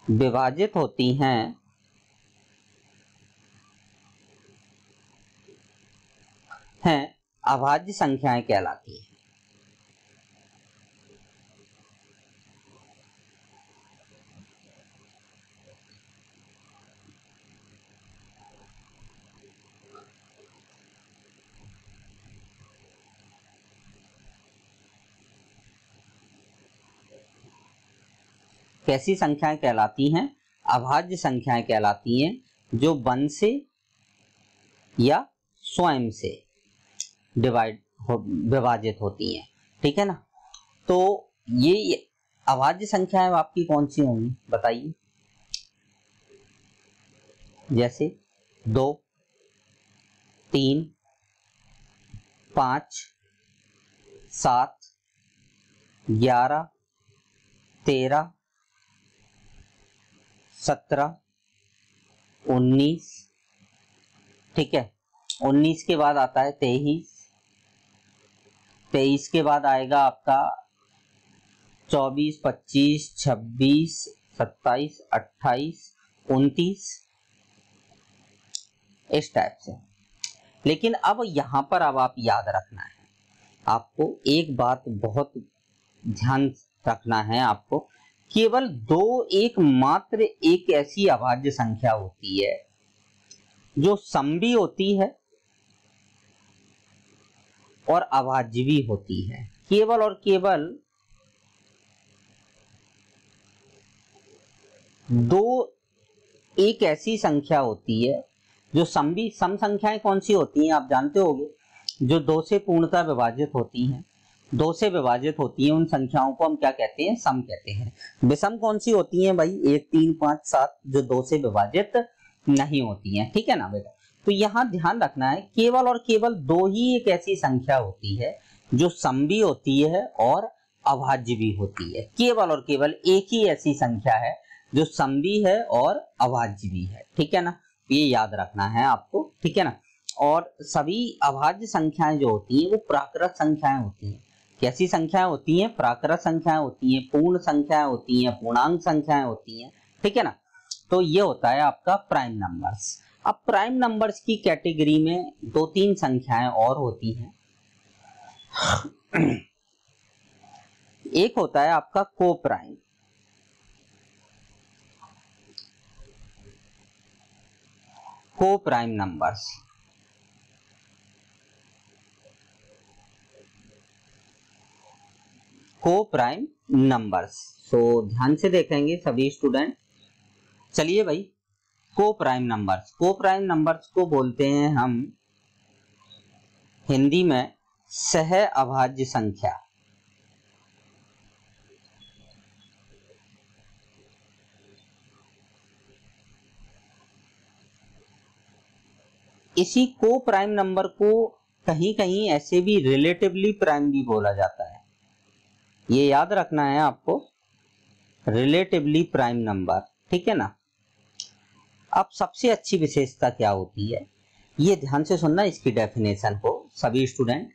विभाजित होती हैं अभाज्य संख्याएं कहलाती हैं। कैसी संख्याएं कहलाती हैं? अभाज्य संख्याएं कहलाती हैं, जो 1 से या स्वयं से विभाजित होती हैं। ठीक है ना। तो ये अभाज्य संख्याएं आपकी कौन सी होंगी बताइए? जैसे 2, 3, 5, 7, 11, 13, 17, 19। ठीक है, 19 के बाद आता है 23, 23 के बाद आएगा आपका 24, 25, 26, 27, 28, 29, इस टाइप से। लेकिन अब यहां पर अब आप याद रखना है, आपको एक बात बहुत ध्यान रखना है, आपको केवल एकमात्र एक ऐसी अभाज्य संख्या होती है जो सम भी होती है और अभाज्य भी होती है। केवल और केवल एक ऐसी संख्या होती है जो सम संख्याएं कौन सी होती हैं आप जानते होंगे, जो 2 से पूर्णतः विभाजित होती हैं। 2 से विभाजित होती हैं उन संख्याओं को हम क्या कहते हैं? सम कहते हैं। विषम कौन सी होती हैं भाई? 1, 3, 5, 7, जो 2 से विभाजित नहीं होती हैं। ठीक है ना बेटा। तो यहाँ ध्यान रखना है, केवल और केवल 2 ही एक ऐसी संख्या होती है जो सम भी होती है और अभाज्य भी होती है। केवल और केवल एक ही ऐसी संख्या है जो सम भी है और अभाज्य भी है। ठीक है ना, ये याद रखना है आपको। ठीक है ना। और सभी अभाज्य संख्याएं जो होती हैं वो प्राकृत संख्याएं होती हैं। कैसी संख्याएं होती हैं? प्राकृत संख्याएं होती हैं, पूर्ण संख्याएं होती हैं, पूर्णांक संख्याएं होती हैं। ठीक है ना। तो ये होता है आपका प्राइम नंबर्स। अब प्राइम नंबर्स की कैटेगरी में 2-3 संख्याएं और होती हैं। एक होता है आपका को प्राइम। को प्राइम नंबर्स। को प्राइम नंबर्स। तो ध्यान से देखेंगे सभी स्टूडेंट। चलिए भाई, को प्राइम नंबर्स। को प्राइम नंबर्स को बोलते हैं हम हिंदी में सह अभाज्य संख्या। इसी को प्राइम नंबर को कहीं कहीं ऐसे भी रिलेटिवली प्राइम भी बोला जाता है। ये याद रखना है आपको, रिलेटिवली प्राइम नंबर। ठीक है ना। अब सबसे अच्छी विशेषता क्या होती है, ये ध्यान से सुनना इसकी डेफिनेशन को सभी स्टूडेंट।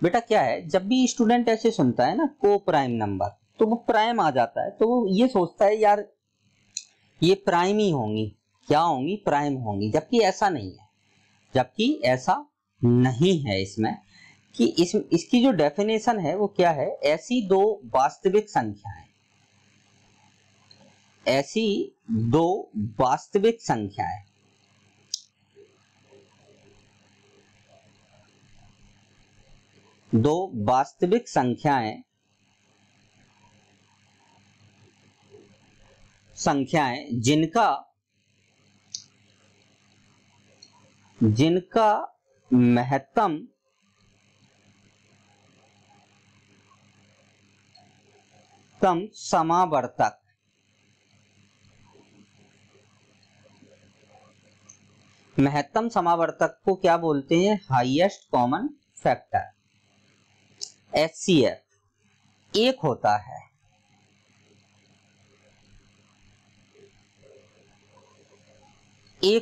बेटा क्या है, जब भी स्टूडेंट ऐसे सुनता है ना को प्राइम नंबर, तो वो प्राइम आ जाता है तो वो ये सोचता है यार ये प्राइम ही होंगी, क्या होंगी? प्राइम होंगी। जबकि ऐसा नहीं है, जबकि ऐसा नहीं है इसमें कि इसकी जो डेफिनेशन है वो क्या है, ऐसी 2 वास्तविक संख्याएं, ऐसी 2 वास्तविक संख्याएं जिनका महत्तम समावर्तक महत्तम समावर्तक को क्या बोलते हैं? Highest common factor, HCF। एक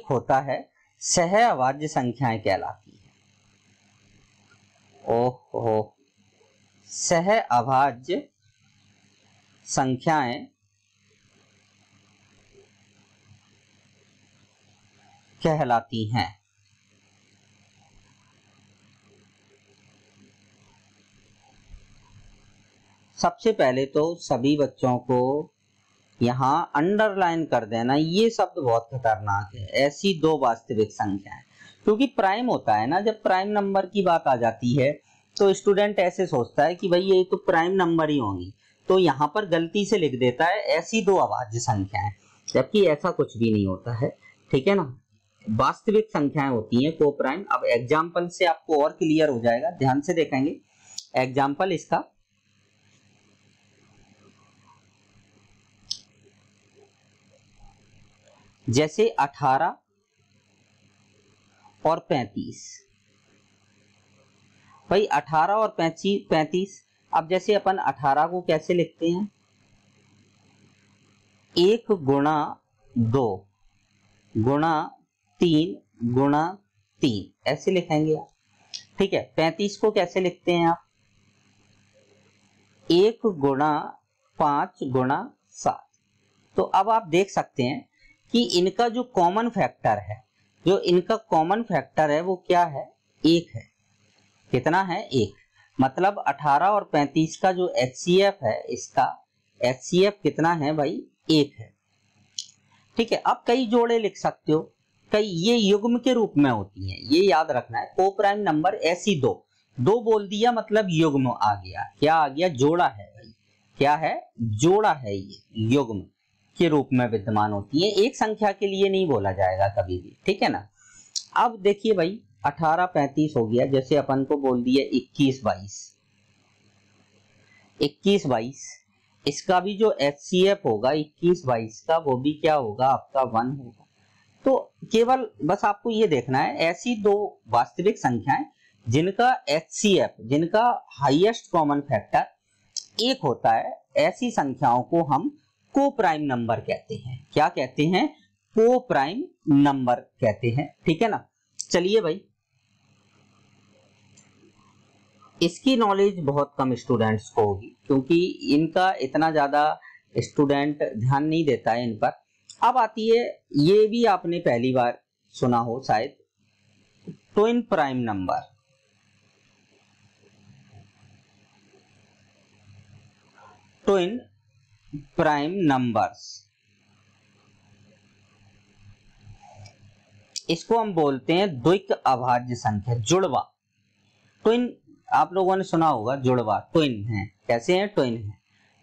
होता है सह अभाज्य संख्याएं कहलाती है। ओहो, सह अभाज्य संख्याएं कहलाती हैं। सबसे पहले तो सभी बच्चों को यहां अंडरलाइन कर देना, ये शब्द बहुत खतरनाक है, ऐसी 2 वास्तविक संख्याएं। क्योंकि प्राइम होता है ना, जब प्राइम नंबर की बात आ जाती है तो स्टूडेंट ऐसे सोचता है कि भाई ये तो प्राइम नंबर ही होंगी। तो यहाँ पर गलती से लिख देता है ऐसी दो अभाज्य संख्याएं, जबकि ऐसा कुछ भी नहीं होता है, ठीक है ना। वास्तविक संख्याएं होती हैं को प्राइम। अब एग्जाम्पल से आपको और क्लियर हो जाएगा, ध्यान से देखेंगे एग्जाम्पल इसका। जैसे 18 और 35, भाई 18 और 35। अब जैसे अपन 18 को कैसे लिखते हैं, 1 गुणा 2 गुणा 3 गुणा 3 ऐसे लिखेंगे आप, ठीक है। 35 को कैसे लिखते हैं आप, 1 गुणा 5 गुणा 7। तो अब आप देख सकते हैं कि इनका जो कॉमन फैक्टर है, वो क्या है, 1 है। कितना है, 1। मतलब 18 और 35 का जो HCF है, इसका HCF कितना है भाई, 1 है, ठीक है। अब कई जोड़े लिख सकते हो, कई ये युग्म के रूप में होती हैं, ये याद रखना है। को प्राइम नंबर ऐसी दो बोल दिया मतलब युग्म आ गया, क्या आ गया, जोड़ा है भाई, क्या है, जोड़ा है, ये युग्म के रूप में विद्यमान होती है, एक संख्या के लिए नहीं बोला जाएगा कभी भी, ठीक है ना। अब देखिए भाई 18 35 हो गया, जैसे अपन को बोल दिया 21 22, इसका भी जो HCF होगा 21 22 का, वो भी क्या होगा आपका 1 होगा। तो केवल बस आपको ये देखना है, ऐसी दो वास्तविक संख्याएं जिनका HCF, जिनका हाईएस्ट कॉमन फैक्टर 1 होता है, ऐसी संख्याओं को हम को प्राइम नंबर कहते हैं। क्या कहते हैं, को प्राइम नंबर कहते हैं, ठीक है ना। चलिए भाई, इसकी नॉलेज बहुत कम स्टूडेंट्स को होगी, क्योंकि इनका इतना ज्यादा स्टूडेंट ध्यान नहीं देता है इन पर। अब आती है, ये भी आपने पहली बार सुना हो शायद, twin prime number. Twin prime numbers, इसको हम बोलते हैं द्विक अभाज्य संख्या, जुड़वा। ट्विन आप लोगों ने सुना होगा, जुड़वा, ट्विन है, कैसे हैं, ट्विन है,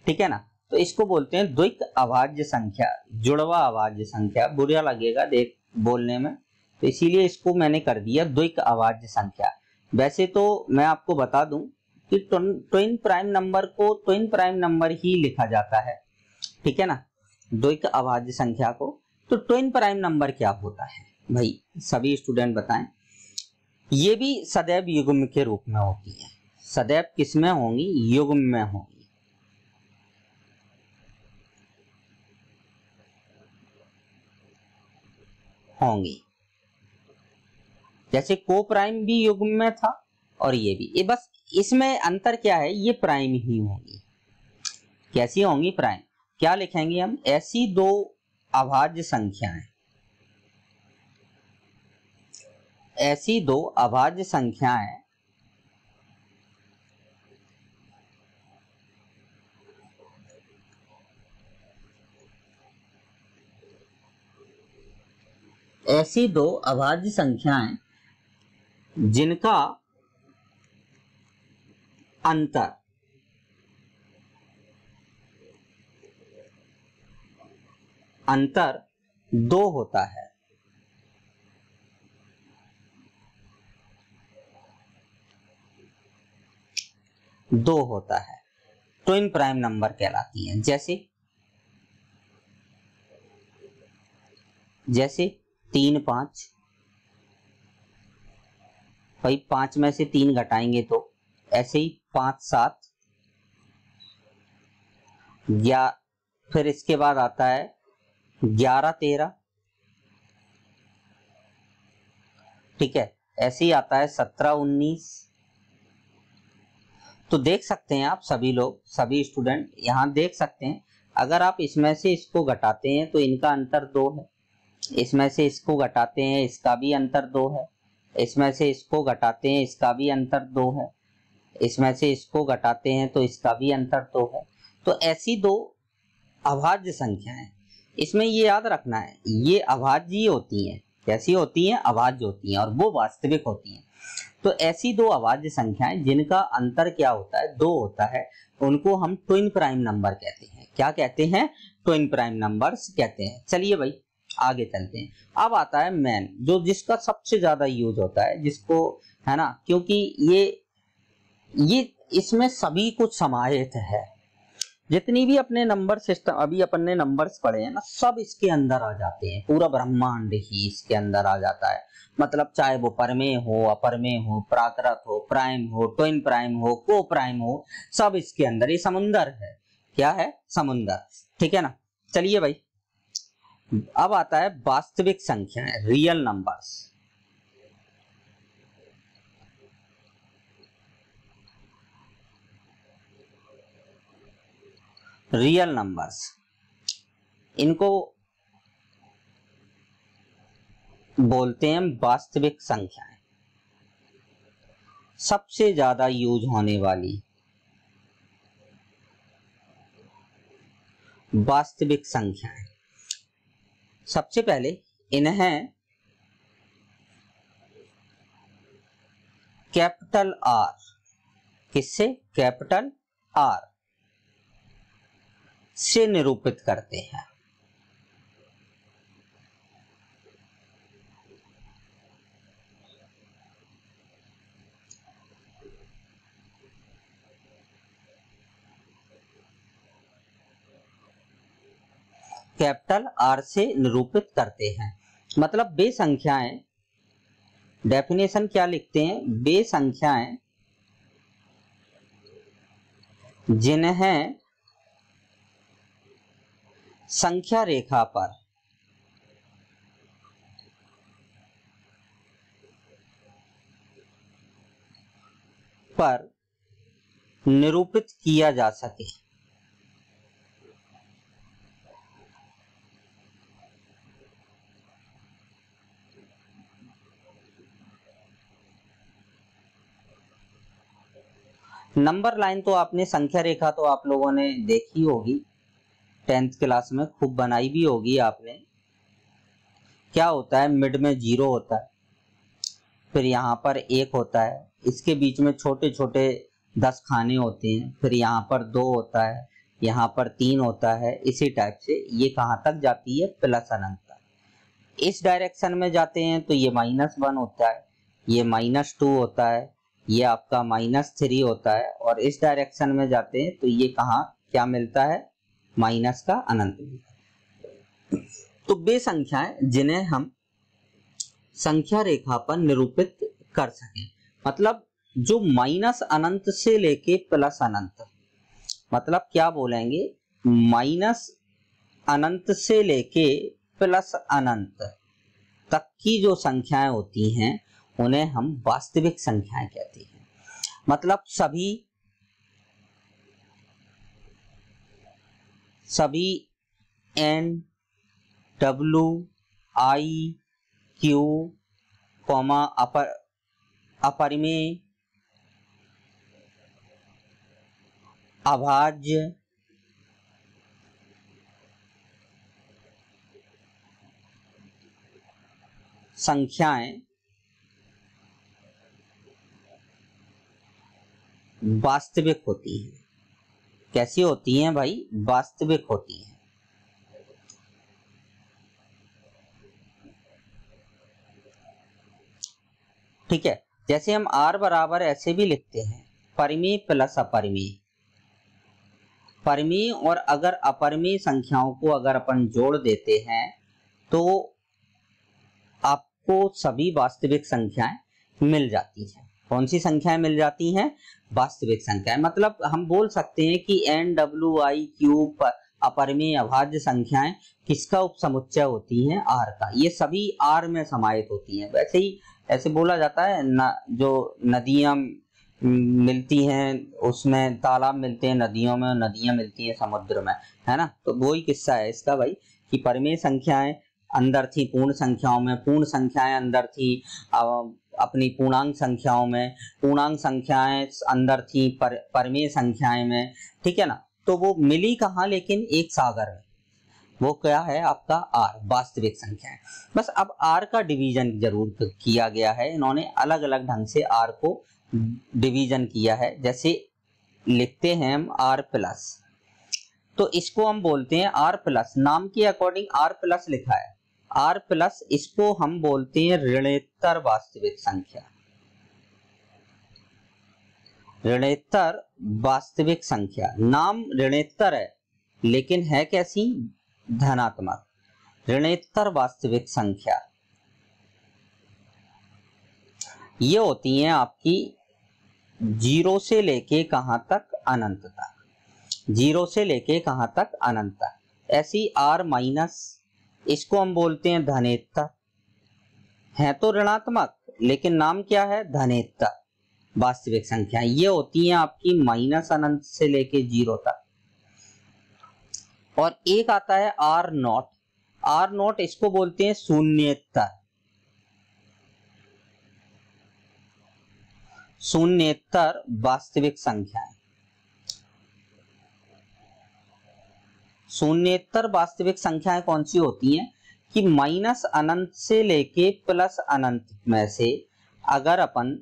ठीक है ना। तो इसको बोलते हैं द्विक अभाज्य संख्या, जुड़वा अभाज्य संख्या। बुरा लगेगा देख बोलने में, तो इसीलिए इसको मैंने कर दिया द्विक अभाज्य संख्या। वैसे तो मैं आपको बता दूं कि ट्विन प्राइम नंबर को ट्विन प्राइम नंबर ही लिखा जाता है, ठीक है ना, द्विक अभाज्य संख्या को। तो ट्विन प्राइम नंबर क्या होता है भाई, सभी स्टूडेंट बताएं। ये भी सदैव युग्म के रूप में होती है। सदैव किस में होंगी, युग्म में होंगी। जैसे को प्राइम भी युग्म में था और ये भी, ये बस इसमें अंतर क्या है, ये प्राइम ही होंगी। कैसी होंगी, प्राइम। क्या लिखेंगे हम, ऐसी दो अभाज्य संख्याएं, ऐसी दो अभाज्य संख्याएं ऐसी दो अभाज्य संख्याएं जिनका अंतर 2 होता है। दो होता है, ट्विन प्राइम नंबर कहलाती हैं। जैसे 3 5, भाई 5 में से 3 घटाएंगे तो ऐसे ही 5 7, या फिर इसके बाद आता है 11 13, ठीक है। ऐसे ही आता है 17 19। तो देख सकते हैं आप सभी लोग, सभी स्टूडेंट यहाँ देख सकते हैं, अगर आप इसमें से इसको घटाते हैं तो इनका अंतर 2 है, इसमें से इसको घटाते हैं इसका भी अंतर 2 है, इसमें से इसको घटाते हैं इसका भी अंतर 2 है, इसमें से इसको घटाते हैं तो इसका भी अंतर 2 है। तो ऐसी दो अभाज्य संख्याएं, इसमें ये याद रखना है, ये अभाज्य होती हैं। कैसी होती हैं, अभाज्य होती हैं, और वो वास्तविक होती हैं। तो ऐसी दो अभाज्य संख्याएं जिनका अंतर क्या होता है, 2 होता है, उनको हम ट्विन प्राइम नंबर कहते हैं। क्या कहते हैं? ट्विन प्राइम नंबर्स कहते हैं। चलिए भाई आगे चलते हैं। अब आता है मेन, जो जिसका सबसे ज्यादा यूज होता है, जिसको है ना, क्योंकि ये इसमें सभी कुछ समाहित है। जितनी भी अपने नंबर सिस्टम अभी अपन ने नंबर्स पढ़े हैं ना, सब इसके अंदर आ जाते हैं। पूरा ब्रह्मांड ही इसके अंदर आ जाता है। मतलब चाहे वो परमेय हो, अपरमेय हो, प्राकृत हो, प्राइम हो, ट्विन प्राइम हो, को प्राइम हो, सब इसके अंदर। ये समुंदर है। क्या है? समुंदर। ठीक है ना। चलिए भाई अब आता है वास्तविक संख्याएं, रियल नंबर्स। रियल नंबर्स, इनको बोलते हैं वास्तविक संख्याएं। सबसे ज्यादा यूज होने वाली वास्तविक संख्याएं। सबसे पहले इन्हें कैपिटल आर, किससे? कैपिटल आर से निरूपित करते हैं। कैपिटल आर से निरूपित करते हैं। मतलब वे संख्याएं, डेफिनेशन क्या लिखते हैं? वे संख्याएं जिन्हें संख्या रेखा पर निरूपित किया जा सके। नंबर लाइन तो आपने, संख्या रेखा तो आप लोगों ने देखी होगी, 10th क्लास में खूब बनाई भी होगी आपने। क्या होता है? मिड में 0 होता है, फिर यहाँ पर 1 होता है, इसके बीच में छोटे छोटे 10 खाने होते हैं, फिर यहाँ पर 2 होता है, यहाँ पर 3 होता है। इसी टाइप से ये कहाँ तक जाती है? प्लस अनंत तक। इस डायरेक्शन में जाते हैं तो ये -1 होता है, ये -2 होता है, ये आपका -3 होता है, और इस डायरेक्शन में जाते हैं तो ये कहाँ क्या मिलता है? माइनस का अनंत मिलता है। तो वे संख्याएं जिन्हें हम संख्या रेखा पर निरूपित कर सकें, मतलब जो माइनस अनंत से लेके प्लस अनंत, मतलब क्या बोलेंगे? माइनस अनंत से लेके प्लस अनंत तक की जो संख्याएं होती हैं उन्हें हम वास्तविक संख्याएं कहते हैं। मतलब सभी N, W, I, Q, अपरिमेय, अभाज्य, संख्याएं वास्तविक होती हैं। कैसी होती हैं भाई? वास्तविक होती हैं। ठीक है। जैसे हम R बराबर ऐसे भी लिखते हैं, परिमेय प्लस अपरिमेय। परिमेय और अगर अपरिमेय संख्याओं को अगर अपन जोड़ देते हैं तो आपको सभी वास्तविक संख्याएं मिल जाती हैं। कौन सी संख्याएं मिल जाती हैं? वास्तविक संख्याएं। मतलब हम बोल सकते हैं कि N, W, I, Q अपरिमेय अभाज्य संख्याएं किसका उपसमुच्चय होती हैं? R का। ये सभी R में समाहित होती हैं। वैसे ही ऐसे बोला जाता है जो नदियां मिलती हैं, उसमें तालाब मिलते हैं नदियों में, नदियां मिलती हैं समुद्र में, है ना। तो वही किस्सा है इसका भाई, कि परिमेय संख्याएं अंदर थी पूर्ण संख्याओं में, पूर्ण संख्याएं अंदर थी अपनी पूर्णांक संख्याओं में, पूर्णांक संख्याएं अंदर थी परिमेय संख्याएं में। ठीक है ना। तो वो मिली कहाँ? लेकिन एक सागर में। वो क्या है आपका आर, वास्तविक संख्या है। बस अब आर का डिवीजन जरूर किया गया है, इन्होंने अलग अलग ढंग से आर को डिवीजन किया है। जैसे लिखते हैं हम आर प्लस, तो इसको हम बोलते हैं आर प्लस, नाम के अकॉर्डिंग आर प्लस लिखा है, आर प्लस, इसको हम बोलते हैं ऋणोत्तर वास्तविक संख्या। ऋणोत्तर वास्तविक संख्या, नाम ऋणोत्तर है लेकिन है कैसी, धनात्मक। ऋणोत्तर वास्तविक संख्या ये होती हैं आपकी 0 से लेके कहां तक, अनंत तक, 0 से लेके कहां तक, अनंत तक। ऐसी आर माइनस, इसको हम बोलते हैं धनेत्तर, है तो ऋणात्मक लेकिन नाम क्या है, धनेत्तर वास्तविक संख्या। ये होती हैं आपकी माइनस अनंत से लेके 0 तक। और एक आता है आर नॉट, आर नॉट इसको बोलते हैं शून्येत्तर, शून्येत्तर वास्तविक संख्याएं। शून्येत्तर वास्तविक संख्याएं कौन सी होती हैं कि माइनस अनंत से लेके प्लस अनंत में से अगर अपन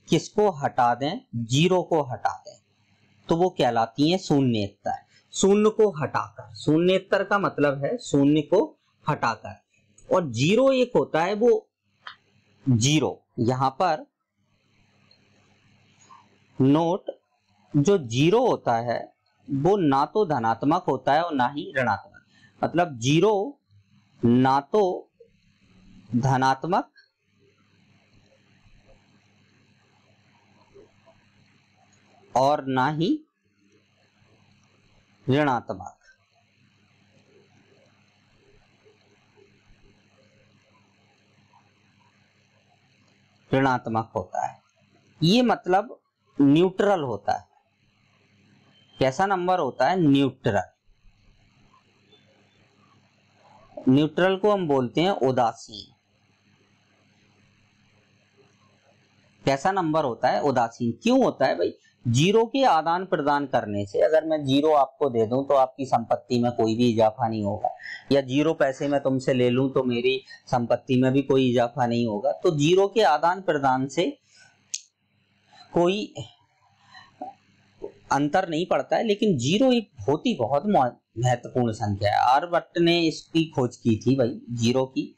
किसको हटा दें, 0 को हटा दें, तो वो कहलाती हैं शून्येत्तर। शून्य को हटाकर, शून्येत्तर का मतलब है शून्य को हटाकर। और 0 एक होता है वो 0, यहां पर नोट, जो 0 होता है वो ना तो धनात्मक होता है और ना ही ऋणात्मक। मतलब 0 ना तो धनात्मक और ना ही ऋणात्मक। ऋणात्मक होता है, ये मतलब न्यूट्रल होता है। कैसा नंबर होता है, न्यूट्रल। न्यूट्रल को हम बोलते हैं उदासीन। कैसा नंबर होता है, उदासीन। क्यों होता है भाई, 0 के आदान प्रदान करने से, अगर मैं 0 आपको दे दूं तो आपकी संपत्ति में कोई भी इजाफा नहीं होगा, या 0 पैसे मैं तुमसे ले लूं तो मेरी संपत्ति में भी कोई इजाफा नहीं होगा। तो 0 के आदान प्रदान से कोई अंतर नहीं पड़ता है। लेकिन 0 एक बहुत महत्वपूर्ण संख्या है। आर्यभट्ट ने इसकी खोज की थी भाई 0 की,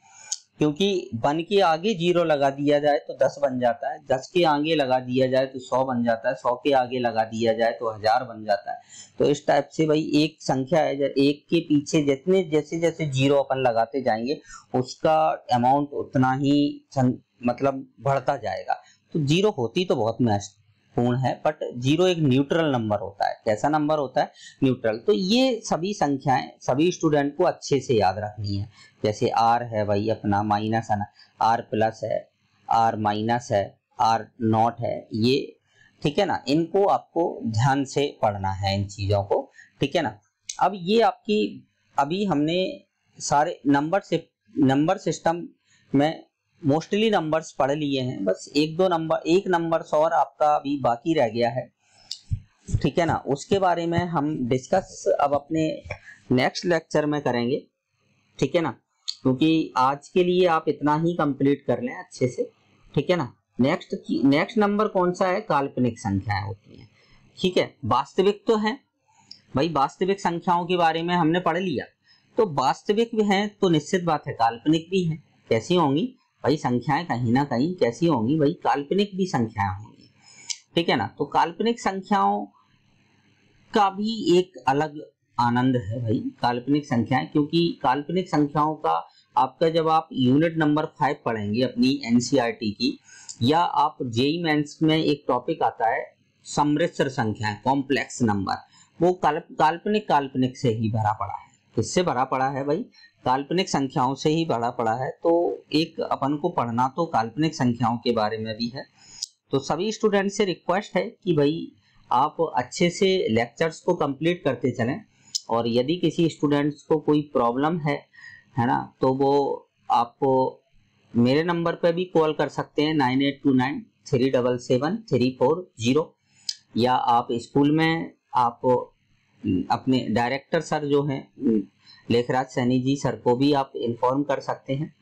क्योंकि 1 के आगे 0 लगा दिया जाए तो 10 बन जाता है, 10 के आगे लगा दिया जाए तो 100 बन जाता है, 100 के आगे लगा दिया जाए तो 1000 बन जाता है। तो इस टाइप से भाई एक संख्या है, एक के पीछे जितने जैसे जैसे 0 अपन लगाते जाएंगे उसका अमाउंट उतना ही मतलब बढ़ता जाएगा। तो 0 होती तो बहुत महत्वपूर्ण है, बट 0 एक न्यूट्रल नंबर होता है। कैसा नंबर होता है, न्यूट्रल। तो ये सभी संख्याएं सभी स्टूडेंट को अच्छे से याद रखनी है। जैसे आर है भाई अपना माइनस है ना, आर प्लस है, आर माइनस है, आर नॉट है, ये ठीक है ना, इनको आपको ध्यान से पढ़ना है इन चीजों को, ठीक है ना। अब ये आपकी अभी हमने सारे नंबर सिस्टम में मोस्टली नंबर्स पढ़ लिए हैं, बस एक नंबर और आपका अभी बाकी रह गया है, ठीक है ना। उसके बारे में हम डिस्कस अब अपने नेक्स्ट लेक्चर में करेंगे, ठीक है ना। क्योंकि आज के लिए आप इतना ही कंप्लीट कर लें अच्छे से, ठीक है ना। नेक्स्ट नंबर कौन सा है, काल्पनिक संख्याएं होती हैं, ठीक है। वास्तविक तो है भाई, वास्तविक संख्याओं के बारे में हमने पढ़ लिया, तो वास्तविक भी है तो निश्चित बात है काल्पनिक भी है। कैसी होंगी भाई संख्याएं, कहीं ना कहीं कैसी होंगी भाई, काल्पनिक भी संख्याएं होंगी, ठीक है ना। तो काल्पनिक संख्याओं का भी एक अलग आनंद है भाई, काल्पनिक संख्याएं, क्योंकि काल्पनिक संख्याओं का आपका जब आप यूनिट नंबर 5 पढ़ेंगे अपनी एनसीईआरटी की, या आप जेईई मेंस में एक टॉपिक आता है समृद्ध संख्याएं, कॉम्प्लेक्स नंबर, वो काल्पनिक से ही भरा पड़ा है। किससे भरा पड़ा है भाई, काल्पनिक संख्याओं से ही भरा पड़ा है। तो एक अपन को पढ़ना तो काल्पनिक संख्याओं के बारे में भी है। तो सभी स्टूडेंट से रिक्वेस्ट है कि भाई आप अच्छे से लेक्चर्स को कंप्लीट करते चलें, और यदि किसी स्टूडेंट्स को कोई प्रॉब्लम है ना, तो वो आपको मेरे नंबर पर भी कॉल कर सकते हैं 9829377340, या आप स्कूल में आप अपने डायरेक्टर सर जो हैं लेखराज सैनी जी सर को भी आप इन्फॉर्म कर सकते हैं,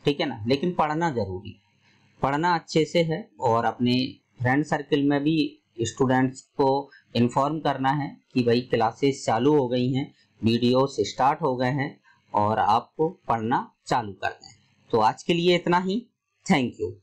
ठीक है ना। लेकिन पढ़ना जरूरी, पढ़ना अच्छे से है, और अपने फ्रेंड सर्किल में भी स्टूडेंट्स को इन्फॉर्म करना है कि भाई क्लासेस चालू हो गई हैं, वीडियोस स्टार्ट हो गए हैं, और आपको पढ़ना चालू करना है। तो आज के लिए इतना ही। Thank you.